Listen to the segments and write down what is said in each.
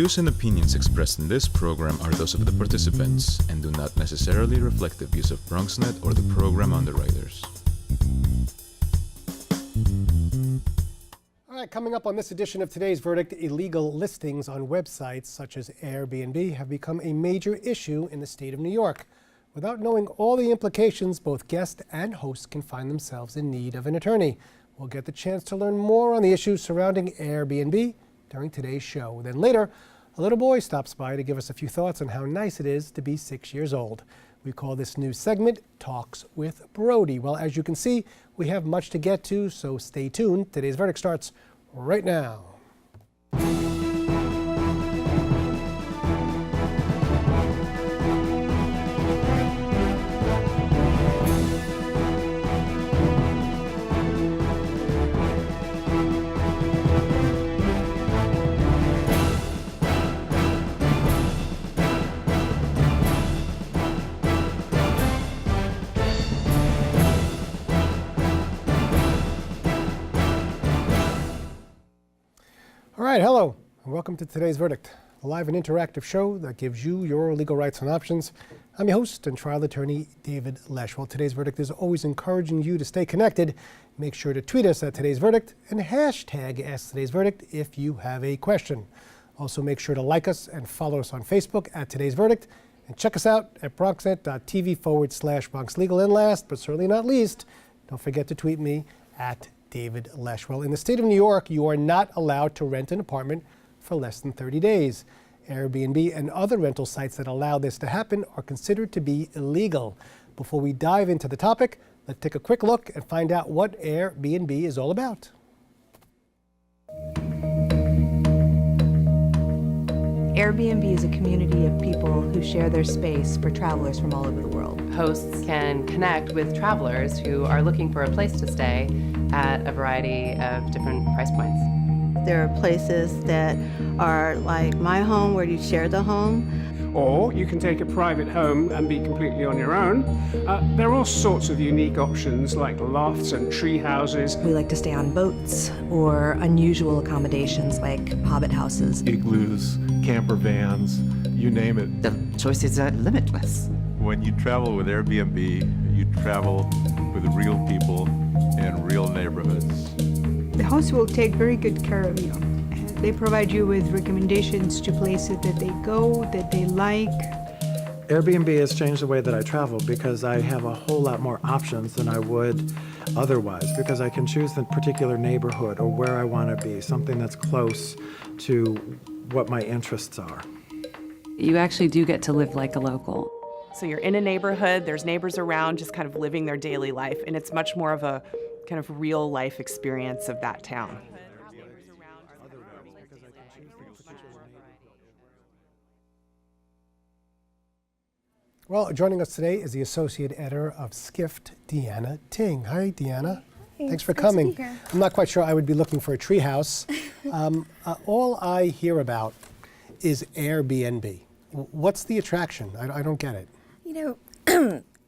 views and opinions expressed in this program are those of the participants and do not necessarily reflect the views of BronxNet or the program underwriters. All right, coming up on this edition of Today's Verdict, illegal listings on websites such as Airbnb have become a major issue in the state of New York. Without knowing all the implications, both guest and host can find themselves in need of an attorney. We'll get the chance to learn more on the issues surrounding Airbnb during today's show. Then later, a little boy stops by to give us a few thoughts on how nice it is to be 6 years old. We call this new segment Talks with Brody. Well, as you can see, we have much to get to, so stay tuned. Today's Verdict starts right now. All right, hello, and welcome to Today's Verdict, a live and interactive show that gives you your legal rights and options. I'm your host and trial attorney, David Lesh. Well, Today's Verdict is always encouraging you to stay connected. Make sure to tweet us at Today's Verdict and hashtag Ask Today's Verdict if you have a question. Also, make sure to like us and follow us on Facebook at Today's Verdict, and check us out at BronxNet.tv/Bronx Legal. And last, but certainly not least, don't forget to tweet me at David Lesh. Well, in the state of New York, you are not allowed to rent an apartment for less than 30 days. Airbnb and other rental sites that allow this to happen are considered to be illegal. Before we dive into the topic, let's take a quick look and find out what Airbnb is all about. Airbnb is a community of people who share their space for travelers from all over the world. Hosts can connect with travelers who are looking for a place to stay at a variety of different price points. There are places that are like my home where you share the home. Or you can take a private home and be completely on your own. There are all sorts of unique options like lofts and tree houses. We like to stay on boats or unusual accommodations like hobbit houses. Igloos, camper vans, you name it. The choices are limitless. When you travel with Airbnb, you travel with real people and real neighborhoods. The host will take very good care of you. They provide you with recommendations to places that they go, that they like. Airbnb has changed the way that I travel because I have a whole lot more options than I would otherwise, because I can choose the particular neighborhood or where I want to be, something that's close to what my interests are. You actually do get to live like a local. So you're in a neighborhood, there's neighbors around just kind of living their daily life, and it's much more of a kind of real life experience of that town. Well, joining us today is the Associate Editor of Skift, Deanna Ting. Hi, Deanna. Thanks for coming. I'm not quite sure I would be looking for a treehouse. All I hear about is Airbnb. What's the attraction? I don't get it. You know,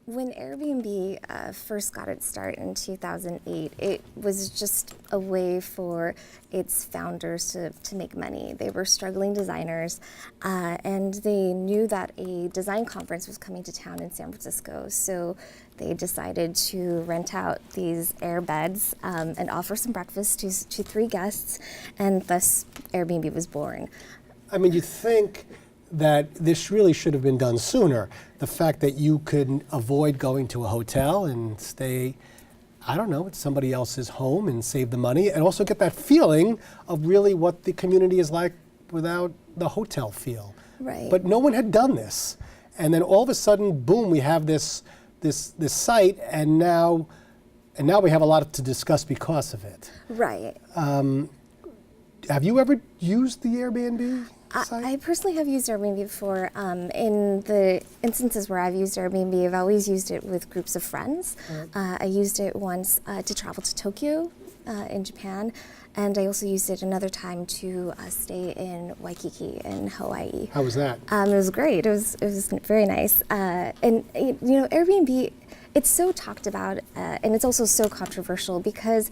when Airbnb first got its start in 2008, it was just a way for its founders to make money. They were struggling designers, and they knew that a design conference was coming to town in San Francisco, so they decided to rent out these air beds and offer some breakfast to 3 guests, and thus Airbnb was born. I mean, you think that this really should have been done sooner. The fact that you could avoid going to a hotel and stay, I don't know, at somebody else's home and save the money, and also get that feeling of really what the community is like without the hotel feel. Right. But no one had done this. And then all of a sudden, boom, we have this site, and now we have a lot to discuss because of it. Right. Have you ever used the Airbnb site? I personally have used Airbnb before. In the instances where I've used Airbnb, I've always used it with groups of friends. I used it once to travel to Tokyo in Japan, and I also used it another time to stay in Waikiki in Hawaii. How was that? It was great. It was very nice. And you know, Airbnb, it's so talked about, and it's also so controversial because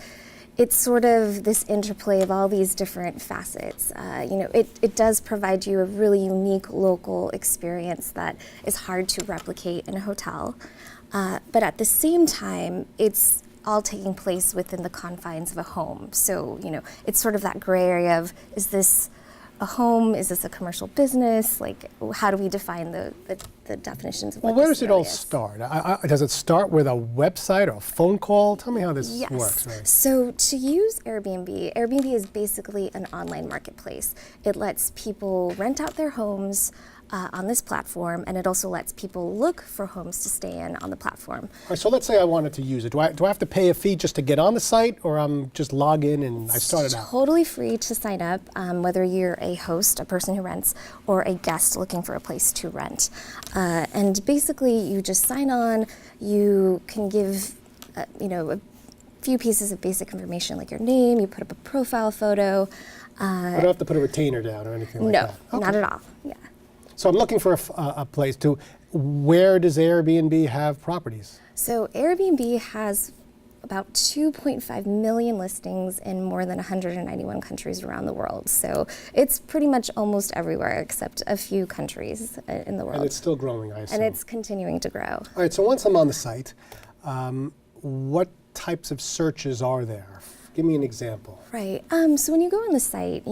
it's sort of this interplay of all these different facets. It does provide you a really unique local experience that is hard to replicate in a hotel. But at the same time, it's all taking place within the confines of a home. So, it's sort of that gray area of, is this a home? Is this a commercial business? Like, how do we define the definitions of what Well, where this does it all really is? start? Does it start with a website or a phone call? Tell me how this works. Right? So to use Airbnb, Airbnb is basically an online marketplace. It lets people rent out their homes on this platform, and it also lets people look for homes to stay in on the platform. All right, so let's say I wanted to use it. Do I have to pay a fee just to get on the site, or I'm just log in and I started out? Totally free to sign up, whether you're a host, a person who rents, or a guest looking for a place to rent. And basically, you just sign on. You can give, a few pieces of basic information like your name. You put up a profile photo. I don't have to put a retainer down or anything like that. No, not at all. Yeah. So I'm looking for a place to. Where does Airbnb have properties? So Airbnb has about 2.5 million listings in more than 191 countries around the world. So it's pretty much almost everywhere except a few countries in the world. And it's still growing, I assume. And it's continuing to grow. All right, so once I'm on the site, what types of searches are there? Give me an example. Right. So when you go on the site,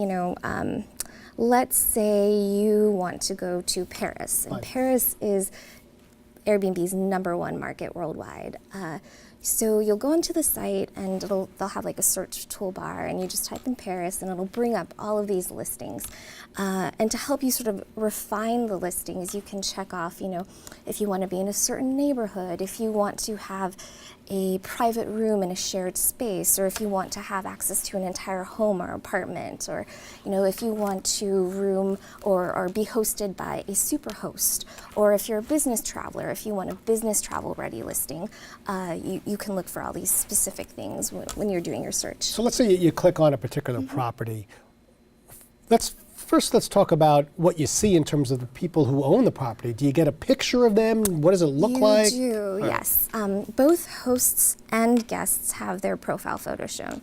let's say you want to go to Paris, and Paris is Airbnb's #1 market worldwide. So you'll go onto the site, and they'll have like a search toolbar, and you just type in Paris, and it'll bring up all of these listings. And to help you sort of refine the listings, you can check off, if you want to be in a certain neighborhood, if you want to have a private room in a shared space, or if you want to have access to an entire home or apartment, or if you want to room or be hosted by a super host, or if you're a business traveler, if you want a business travel ready listing, you can look for all these specific things when you're doing your search. So let's say you click on a particular property. Let's talk about what you see in terms of the people who own the property. Do you get a picture of them? What does it look like? You do, yes. Both hosts and guests have their profile photo shown.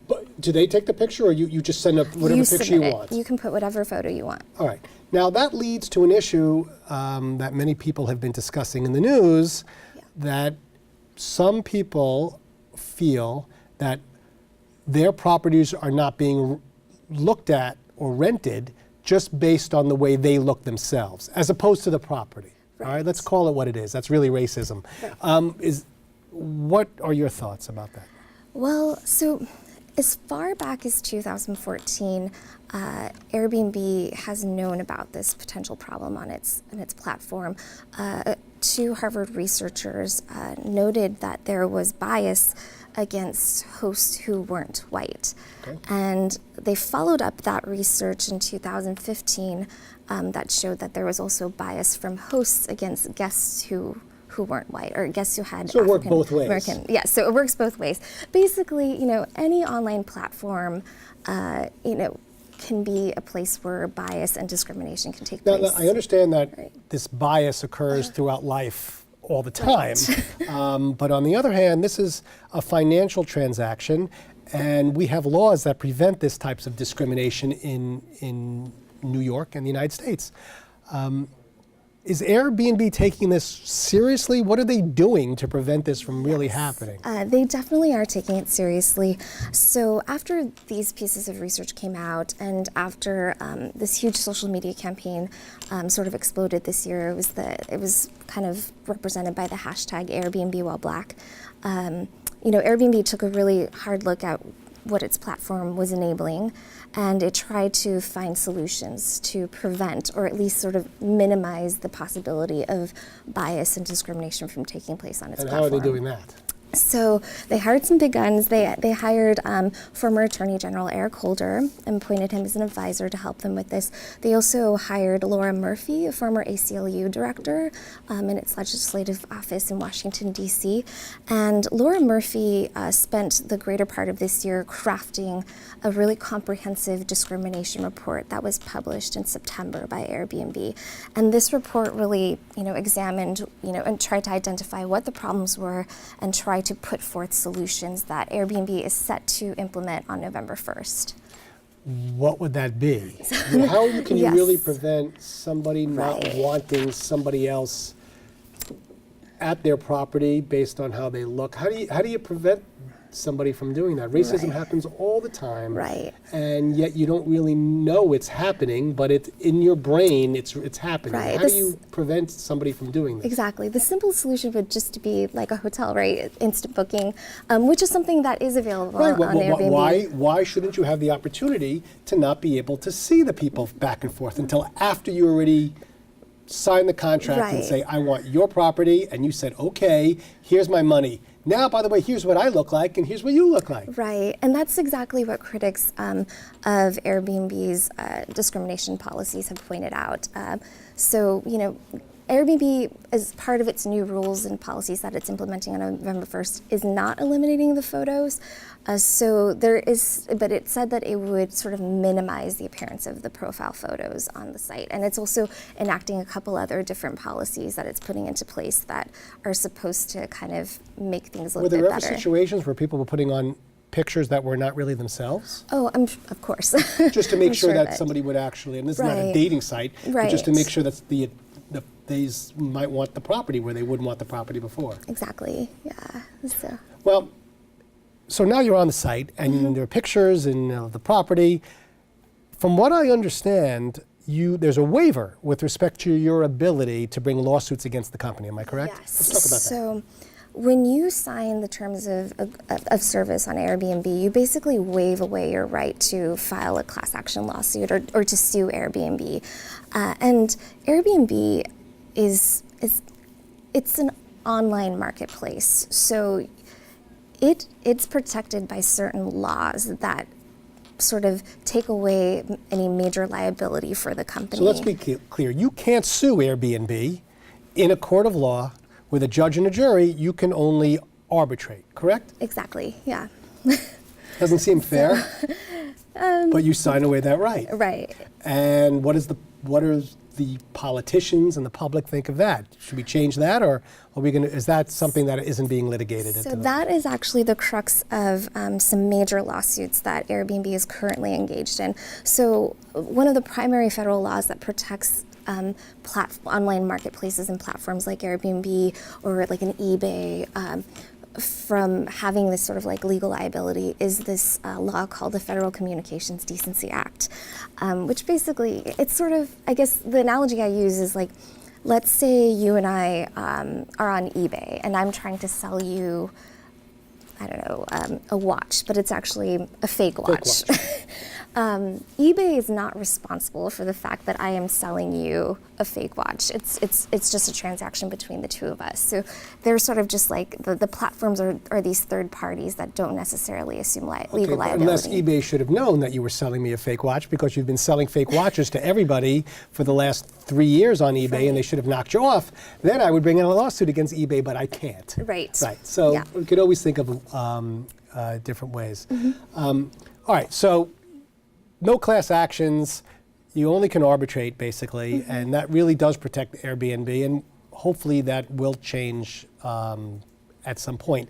But do they take the picture, or you just send up whatever picture you want? You can put whatever photo you want. All right. Now that leads to an issue that many people have been discussing in the news, that some people feel that their properties are not being looked at or rented just based on the way they look themselves, as opposed to the property. Right. All right, let's call it what it is. That's really racism. Right. What are your thoughts about that? Well, so as far back as 2014, Airbnb has known about this potential problem on its platform. Two Harvard researchers noted that there was bias against hosts who weren't white. Okay. And they followed up that research in 2015 that showed that there was also bias from hosts against guests who weren't white, or guests who had So it worked both ways. American. Yeah, so it works both ways. Basically, any online platform, can be a place where bias and discrimination can take place. Now, I understand that this bias occurs throughout life all the time. But on the other hand, this is a financial transaction, and we have laws that prevent this types of discrimination in New York and the United States. Is Airbnb taking this seriously? What are they doing to prevent this from really happening? They definitely are taking it seriously. So after these pieces of research came out, and after this huge social media campaign sort of exploded this year, it was kind of represented by the hashtag Airbnb while Black. Airbnb took a really hard look at what its platform was enabling, and it tried to find solutions to prevent, or at least sort of minimize, the possibility of bias and discrimination from taking place on its platform. And how are they doing that? So they hired some big guns. They hired former Attorney General Eric Holder and appointed him as an advisor to help them with this. They also hired Laura Murphy, a former ACLU director, in its legislative office in Washington, D.C. And Laura Murphy spent the greater part of this year crafting a really comprehensive discrimination report that was published in September by Airbnb. And this report really, examined, and tried to identify what the problems were and try to put forth solutions that Airbnb is set to implement on November 1st. What would that be? How can you Yes. really prevent somebody not Right. wanting somebody else at their property based on how they look? How do you prevent somebody from doing that? Racism happens all the time, Right. and yet you don't really know it's happening, but it's in your brain. It's happening. Right. How do you prevent somebody from doing this? Exactly. The simple solution would just be like a hotel, right? Instant booking, which is something that is available Right. on Airbnb. Why shouldn't you have the opportunity to not be able to see the people back and forth until after you already sign the contract and Right. say, I want your property, and you said, okay, here's my money. Now, by the way, here's what I look like, and here's what you look like. Right, and that's exactly what critics of Airbnb's discrimination policies have pointed out. So, Airbnb, as part of its new rules and policies that it's implementing on November 1st, is not eliminating the photos. But it said that it would sort of minimize the appearance of the profile photos on the site. And it's also enacting a couple other different policies that it's putting into place that are supposed to kind of make things look a bit Were there ever better. situations where people were putting on pictures that were not really themselves? Oh, of course. Just to make I'm sure that of it. somebody would actually, and this is not a Right. dating site, but just to Right. make sure that they might want the property where they wouldn't want the property before. Exactly, yeah. So. Well, so now you're on the site, and Mm-hmm. there are pictures and the property. From what I understand, there's a waiver with respect to your ability to bring lawsuits against the company. Am I correct? Yes. Let's talk about that. So, when you sign the terms of service on Airbnb, you basically waive away your right to file a class action lawsuit or to sue Airbnb. And Airbnb it's an online marketplace, so it's protected by certain laws that sort of take away any major liability for the company. So let's be clear. You can't sue Airbnb in a court of law with a judge and a jury. You can only arbitrate, correct? Exactly, yeah. Doesn't seem fair, but you sign away that right. Right. And what do the politicians and the public think of that? Should we change that, or are we going to? Is that something that isn't being litigated? So that is actually the crux of some major lawsuits that Airbnb is currently engaged in. So one of the primary federal laws that protects online marketplaces and platforms like Airbnb or like an eBay from having this sort of like legal liability is this law called the Federal Communications Decency Act, which basically, it's sort of, I guess the analogy I use is like, let's say you and I are on eBay and I'm trying to sell you, I don't know, a watch, but it's actually a fake watch. eBay is not responsible for the fact that I am selling you a fake watch. It's just a transaction between the two of us. So they're sort of just like the platforms are these third parties that don't necessarily assume legal liability. Unless eBay should have known that you were selling me a fake watch, because you've been selling fake watches to everybody for the last 3 years on eBay, and they should have knocked you off. Then I would bring in a lawsuit against eBay, but I can't. Right. Right. So Yeah. we could always think of different ways. All right. So no class actions. You only can arbitrate, basically, and that really does protect Airbnb, and hopefully that will change at some point.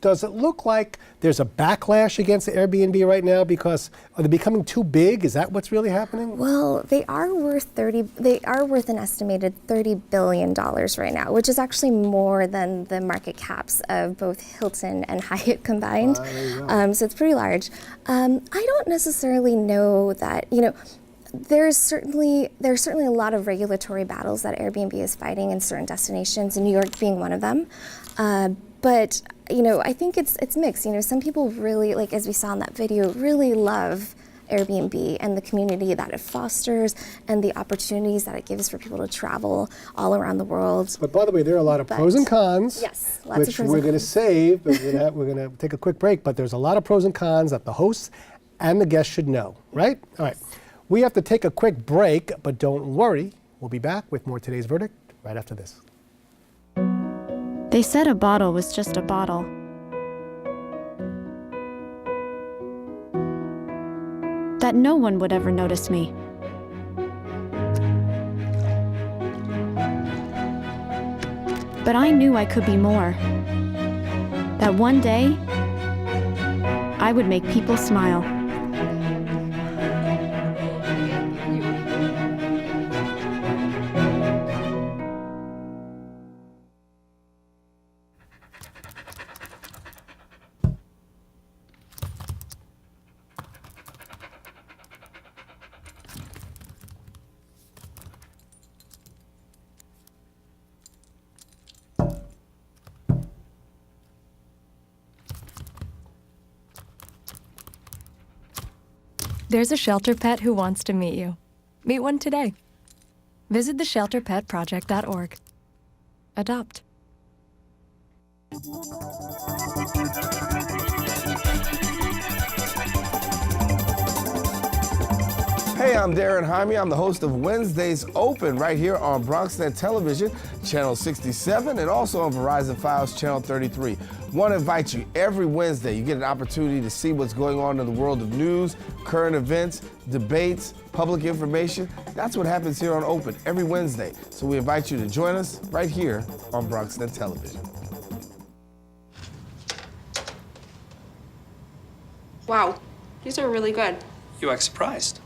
Does it look like there's a backlash against Airbnb right now because are they becoming too big? Is that what's really happening? Well, they are worth an estimated $30 billion right now, which is actually more than the market caps of both Hilton and Hyatt combined. So it's pretty large. I don't necessarily know that, there's certainly a lot of regulatory battles that Airbnb is fighting in certain destinations, and New York being one of them. But I think it's mixed. Some people really, like as we saw in that video, really love Airbnb and the community that it fosters and the opportunities that it gives for people to travel all around the world. But by the way, there are a lot of pros and cons. Yes, lots which of pros and we're going to cons. save. But we're going to take a quick break. But there's a lot of pros and cons that the hosts and the guests should know, right? All right. We have to take a quick break, but don't worry. We'll be back with more Today's Verdict right after this. They said a bottle was just a bottle. That no one would ever notice me. But I knew I could be more. that one day I would make people smile. There's a shelter pet who wants to meet you. Meet one today. Visit theshelterpetproject.org. Adopt. Hey, I'm Darren Jaime. I'm the host of Wednesdays Open right here on BronxNet Television, Channel 67, and also on Verizon Files, Channel 33. Want to invite you every Wednesday. You get an opportunity to see what's going on in the world of news, current events, debates, public information. That's what happens here on Open every Wednesday. So we invite you to join us right here on BronxNet Television. Wow, these are really good. You act surprised.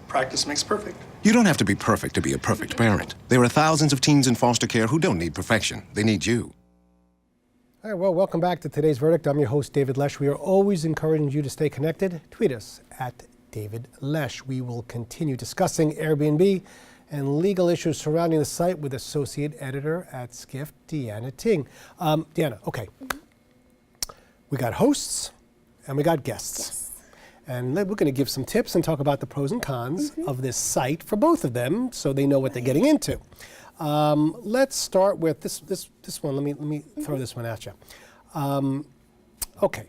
Practice makes perfect. You don't have to be perfect to be a perfect parent. There are thousands of teens in foster care who don't need perfection. They need you. All right, well, welcome back to Today's Verdict. I'm your host, David Lesh. We are always encouraging you to stay connected. Tweet us at David Lesh. We will continue discussing Airbnb and legal issues surrounding the site with Associate Editor at Skift, Deanna Ting. Deanna, okay. We got hosts and we got guests. Yes. And we're going to give some tips and talk about the pros and cons of this site for both of them so they know what they're getting into. Let's start with this one. Let me throw this one at you. Okay.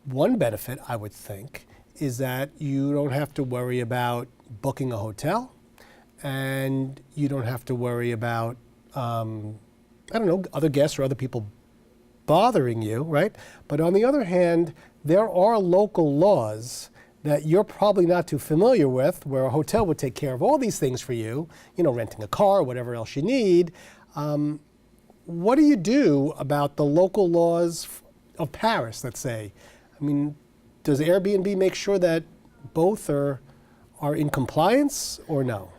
One benefit, I would think, is that you don't have to worry about booking a hotel, and you don't have to worry about, other guests or other people bothering you, right? But on the other hand, there are local laws that you're probably not too familiar with, where a hotel would take care of all these things for you, renting a car, whatever else you need. What do you do about the local laws of Paris, let's say? I mean, does Airbnb make sure that both are in compliance or no?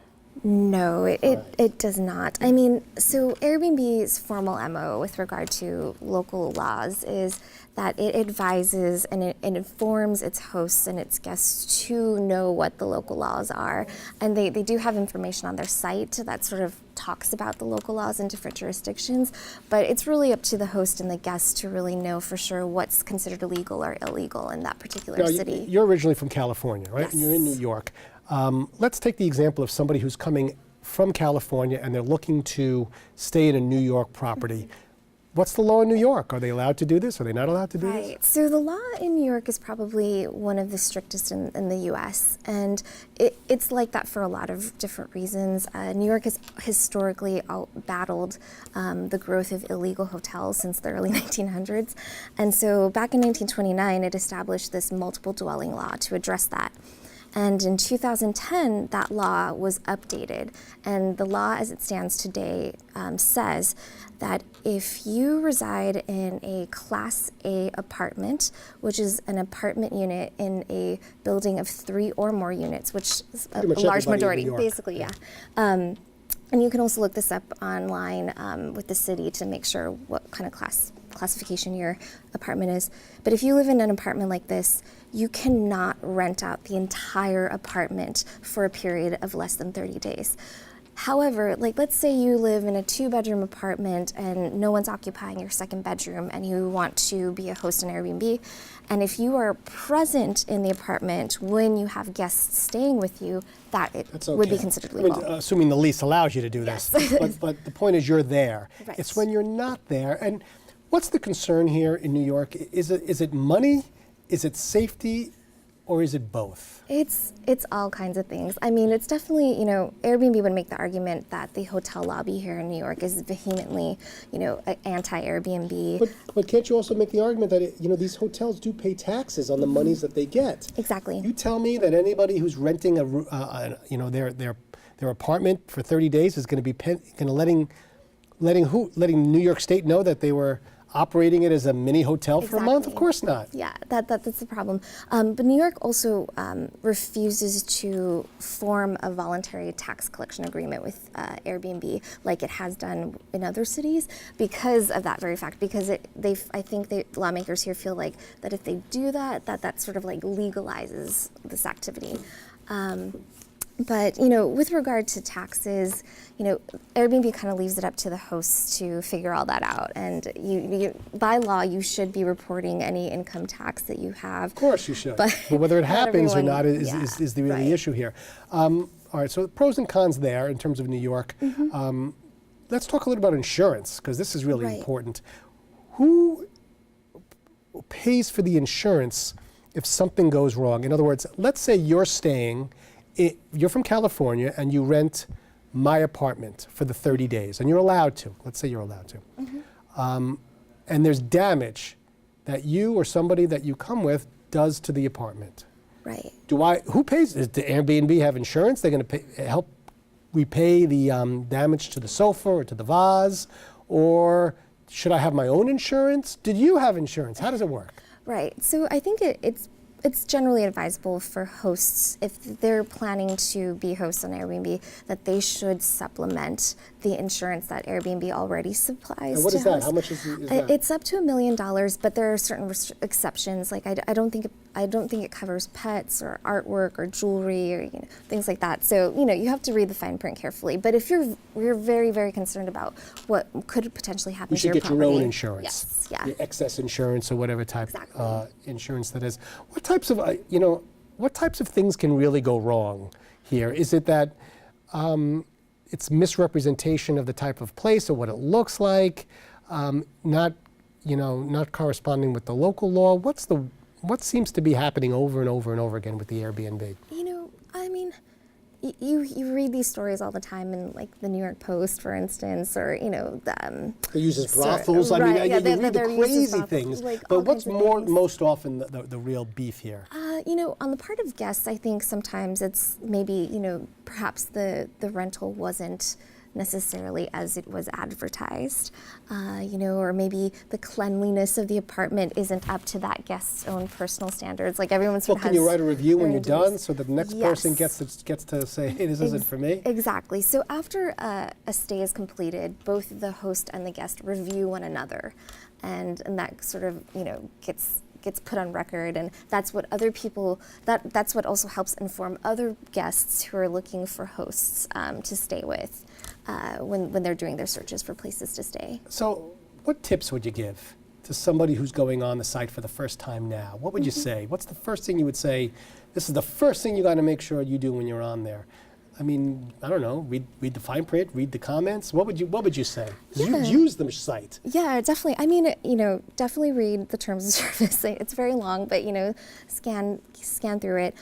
No, it does not. I mean, so Airbnb's formal MO with regard to local laws is that it advises and it informs its hosts and its guests to know what the local laws are. And they do have information on their site that sort of talks about the local laws in different jurisdictions, but it's really up to the host and the guest to really know for sure what's considered illegal or illegal in that particular city. You're originally from California, right? Yes. And you're in New York. Let's take the example of somebody who's coming from California and they're looking to stay in a New York property. What's the law in New York? Are they allowed to do this? Are they not allowed to do this? Right. So the law in New York is probably one of the strictest in the U.S. And it's like that for a lot of different reasons. New York has historically battled the growth of illegal hotels since the early 1900s. And so back in 1929, it established this multiple dwelling law to address that. And in 2010, that law was updated. And the law as it stands today says that if you reside in a Class A apartment, which is an apartment unit in a building of 3 or more units, which is a large majority, basically, yeah. And you can also look this up online with the city to make sure what kind of classification your apartment is. But if you live in an apartment like this, you cannot rent out the entire apartment for a period of less than 30 days. However, let's say you live in a 2-bedroom apartment and no one's occupying your 2nd bedroom and you want to be a host on Airbnb, and if you are present in the apartment when you have guests staying with you, that would be considered legal. Assuming the lease allows you to do this. But the point is you're there. Right. It's when you're not there. And what's the concern here in New York? Is it money? Is it safety? or is it both? It's all kinds of things. I mean, it's definitely, Airbnb would make the argument that the hotel lobby here in New York is vehemently, anti-Airbnb. But can't you also make the argument that, these hotels do pay taxes on the monies that they get? Exactly. You tell me that anybody who's renting their apartment for 30 days is going to be letting New York State know that they were operating it as a mini hotel for a month? Of course not. Yeah, that's the problem. But New York also refuses to form a voluntary tax collection agreement with Airbnb like it has done in other cities because of that very fact. Because I think lawmakers here feel like that if they do that sort of like legalizes this activity. But, with regard to taxes, Airbnb kind of leaves it up to the hosts to figure all that out. And you by law, you should be reporting any income tax that you have. Of course you should. But whether it happens or not is the really issue here. All right, so the pros and cons there in terms of New York. Mm-hmm. Let's talk a little about insurance, because this is really important. Who pays for the insurance if something goes wrong? In other words, let's say you're from California and you rent my apartment for the 30 days, and you're allowed to. Let's say you're allowed to. Mm-hmm. And there's damage that you or somebody that you come with does to the apartment. Right. Who pays? Does the Airbnb have insurance? They're going to help repay the damage to the sofa or to the vase? Or should I have my own insurance? Did you have insurance? How does it work? Right. So I think it's generally advisable for hosts, if they're planning to be hosts on Airbnb, that they should supplement the insurance that Airbnb already supplies. And what is that? How much is that? It's up to $1 million, but there are certain exceptions. Like I don't think it covers pets or artwork or jewelry or things like that. So you have to read the fine print carefully. But if you're very, very concerned about what could potentially happen to your property, you should get your own insurance. Yes, yeah. Your excess insurance or whatever type insurance that is. What types of things can really go wrong here? Is it that it's misrepresentation of the type of place or what it looks like, not corresponding with the local law? What seems to be happening over and over and over again with the Airbnb? I mean, you read these stories all the time in like the New York Post, for instance, or they use as brothels. Right, I mean, yeah, you read the crazy things. Like but what's most often the real beef here? On the part of guests, I think sometimes it's maybe perhaps the rental wasn't necessarily as it was advertised, or maybe the cleanliness of the apartment isn't up to that guest's own personal standards. Like everyone sort of has. Can you write a review when you're done so that the next person gets to say, hey, this isn't for me? Exactly. So after a stay is completed, both the host and the guest review one another, and that sort of gets put on record, and that's what other people, that's what also helps inform other guests who are looking for hosts to stay with when they're doing their searches for places to stay. So what tips would you give to somebody who's going on the site for the first time now? What would you say? What's the first thing you would say, this is the first thing you got to make sure you do when you're on there? I mean, I don't know, read the fine print, read the comments. What would you say? Yeah. Use the site. Yeah, definitely. I mean, definitely read the terms of service. It's very long, but scan through it.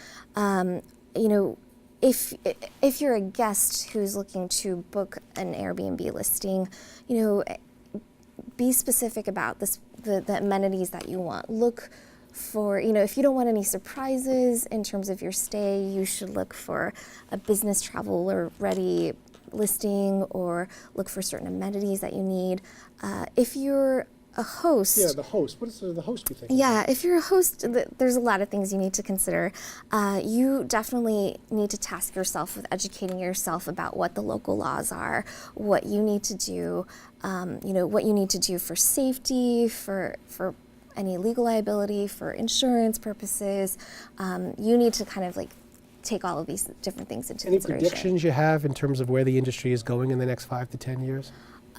If you're a guest who's looking to book an Airbnb listing, be specific about the amenities that you want. Look for, if you don't want any surprises in terms of your stay, you should look for a business traveler ready listing or look for certain amenities that you need. If you're a host. Yeah, the host. What does the host be thinking? Yeah, if you're a host, there's a lot of things you need to consider. You definitely need to task yourself with educating yourself about what the local laws are, what you need to do, what you need to do for safety, for any legal liability, for insurance purposes. You need to kind of take all of these different things into consideration. Any predictions you have in terms of where the industry is going in the next 5 to 10 years?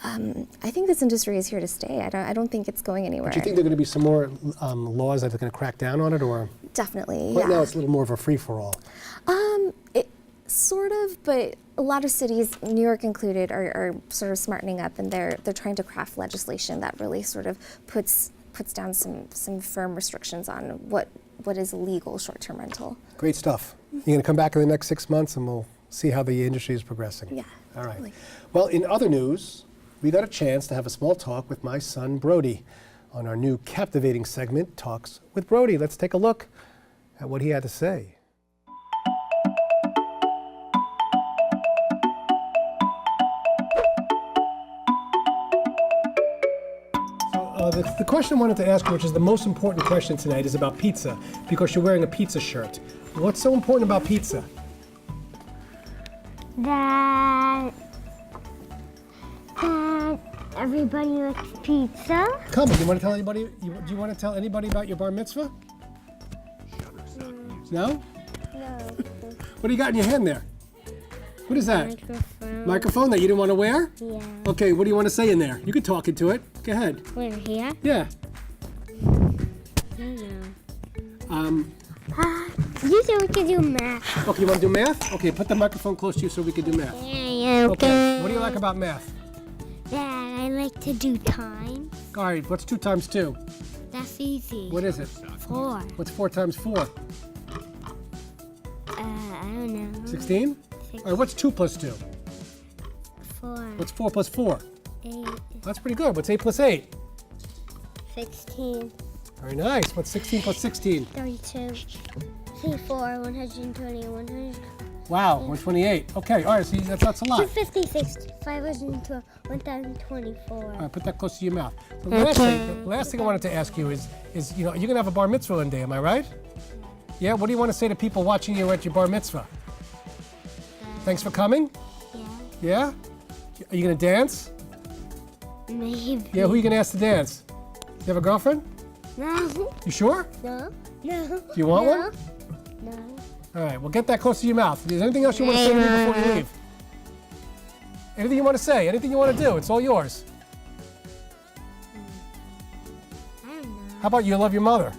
I think this industry is here to stay. I don't think it's going anywhere. Do you think there are going to be some more laws that are going to crack down on it, or? Definitely, right now it's a little more of a free-for-all. Sort of, but a lot of cities, New York included, are sort of smartening up, and they're trying to craft legislation that really sort of puts down some firm restrictions on what what is legal short-term rental. Great stuff. You're going to come back in the next 6 months and we'll see how the industry is progressing. Yeah. All right. Totally. Well, in other news, we got a chance to have a small talk with my son, Brody, on our new captivating segment, Talks with Brody. Let's take a look at what he had to say. The question I wanted to ask you, which is the most important question tonight, is about pizza, because you're wearing a pizza shirt. What's so important about pizza? That everybody likes pizza. Come on, you want to tell anybody? Do you want to tell anybody about your bar mitzvah? No? No. What do you got in your hand there? What is that? Microphone. Microphone that you didn't want to wear? Yeah. Okay, what do you want to say in there? You can talk into it. Go ahead. Where, here? Yeah. I don't know. You said we could do math. Okay, you want to do math? Okay, put the microphone close to you so we can do math. Yeah, okay. What do you like about math? That I like to do time. All right, what's 2 times 2? That's easy. What is it? 4. What's 4 times 4? I don't know. 16? All right, what's 2 plus 2? 4. What's 4 plus 4? 8. That's pretty good. What's 8 plus 8? 16. Very nice. What's 16 plus 16? 32. 34. 120. 100. Wow, 128. Okay, all right, see, that's a lot. 256. 512. 1024. All right, put that close to your mouth. The last thing I wanted to ask you is you know, you're going to have a bar mitzvah one day, am I right? Yeah, what do you want to say to people watching you at your bar mitzvah? Thanks for coming? Yeah. Yeah? Are you going to dance? Maybe. Yeah, who are you going to ask to dance? You have a girlfriend? No. You sure? No. No. Do you want one? No. All right, well, get that close to your mouth. Is there anything else you want to say to me before you leave? Anything you want to say? Anything you want to do? It's all yours. I don't know. How about you love your mother?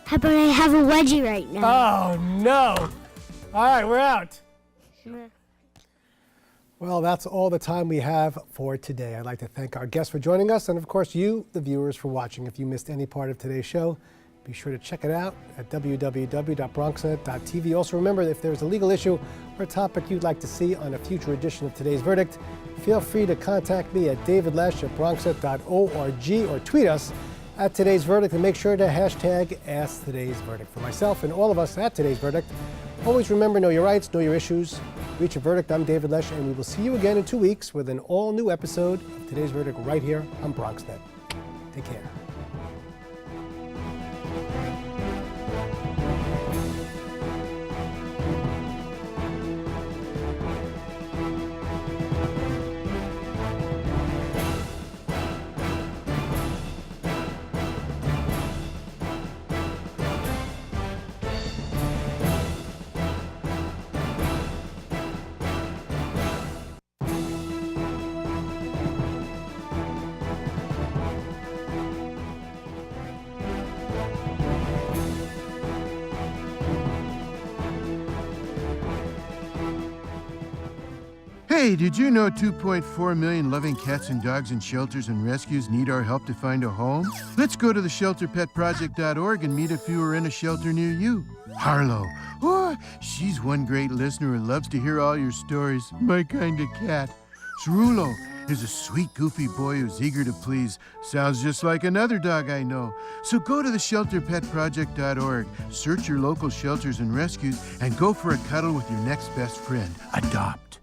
How about I have a wedgie right now? Oh, no. All right, we're out. Well, that's all the time we have for today. I'd like to thank our guests for joining us, and of course you, the viewers, for watching. If you missed any part of today's show, be sure to check it out at www.bronxnet.tv. Also remember, if there's a legal issue or a topic you'd like to see on a future edition of Today's Verdict, feel free to contact me at davidlesh@bronxnet.org or tweet us at Today's Verdict, and make sure to hashtag Ask Today's Verdict. For myself and all of us at Today's Verdict, always remember, know your rights, know your issues, reach a verdict. I'm David Lesh, and we will see you again in 2 weeks with an all-new episode of Today's Verdict right here on BronxNet. Take care. Hey, did you know 2.4 million loving cats and dogs in shelters and rescues need our help to find a home? Let's go to theshelterpetproject.org and meet if you are in a shelter near you. Harlow. Oh, she's one great listener and loves to hear all your stories. My kind of cat. Cerulo is a sweet, goofy boy who's eager to please. Sounds just like another dog I know. So go to theshelterpetproject.org, search your local shelters and rescues, and go for a cuddle with your next best friend. Adopt.